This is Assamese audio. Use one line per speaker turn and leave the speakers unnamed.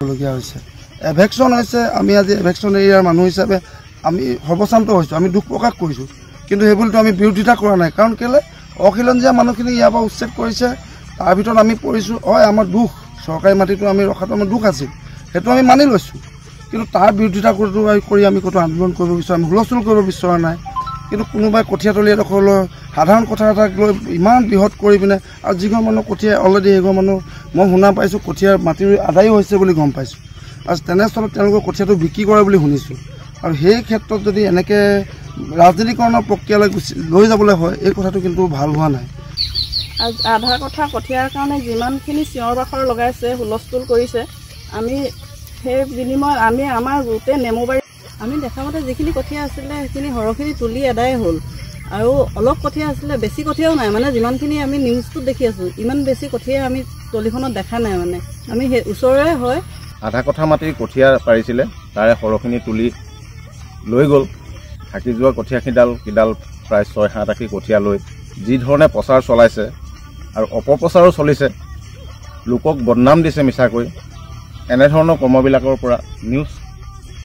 লগীয়া হৈছে এভেকশন হৈছে আমি আজি এভেকশন এৰিয়াৰ মানুহ হিচাপে আমি সৰ্বশান্ত হৈছোঁ আমি দুখ প্ৰকাশ কৰিছোঁ কিন্তু সেইবুলিতো আমি বিৰোধিতা কৰা নাই কাৰণ কেলে অখিলঞ্জীয়া মানুহখিনি ইয়াৰ পৰা উচ্ছেদ কৰিছে তাৰ ভিতৰত আমি পৰিছোঁ হয় আমাৰ দুখ চৰকাৰী মাটিটো আমি ৰখাটো আমাৰ দুখ আছিল সেইটো আমি মানি লৈছোঁ কিন্তু তাৰ বিৰোধিতা কৰি আমি ক'তো আন্দোলন কৰিব বিচাৰোঁ আমি হুলস্থুল কৰিব বিচৰা নাই কিন্তু কোনোবাই কঠীয়াতলী এডোখৰলৈ সাধাৰণ কথা এটাক লৈ ইমান বৃহৎ কৰি পিনে আৰু যিঘৰ মানুহ কঠীয়া অলৰেডি সেইঘৰ মানুহ মই শুনা পাইছোঁ কঠীয়াৰ মাটিৰ আদায়ো হৈছে বুলি গম পাইছোঁ আৰু তেনেস্থলত তেওঁলোকৰ কঠীয়াটো বিক্ৰী কৰে বুলি শুনিছোঁ আৰু সেই ক্ষেত্ৰত যদি এনেকৈ ৰাজনীতিকৰণৰ প্ৰক্ৰিয়ালৈ লৈ যাবলৈ হয় এই কথাটো কিন্তু ভাল হোৱা নাই
আধা কথা কঠীয়াৰ কাৰণে যিমানখিনি চিঞৰ বাখৰ লগাইছে হুলস্থুল কৰিছে আমি সেই বিনিময়ত আমি আমাৰ গোটেই নেমুবাৰী আমি দেখা মতে যিখিনি কঠীয়া আছিলে সেইখিনি সৰহখিনি তুলি আদায় হ'ল আৰু অলপ কঠীয়া আছিলে বেছি কঠীয়াও নাই মানে যিমানখিনি আমি নিউজটোত দেখি আছোঁ ইমান বেছি কঠীয়া আমি তলিখনত দেখা নাই মানে আমি সেই ওচৰৰে হয়
আধা কথা মাটিৰ কঠীয়া পাৰিছিলে তাৰে সৰহখিনি তুলি লৈ গ'ল থাকি যোৱা কঠীয়াখিডাল প্ৰায় ৬-৭ আশী কঠীয়া লৈ যি ধৰণে প্ৰচাৰ চলাইছে আৰু অপপ্ৰচাৰো চলিছে লোকক বদনাম দিছে মিছাকৈ এনেধৰণৰ কৰ্মবিলাকৰ পৰা নিউজ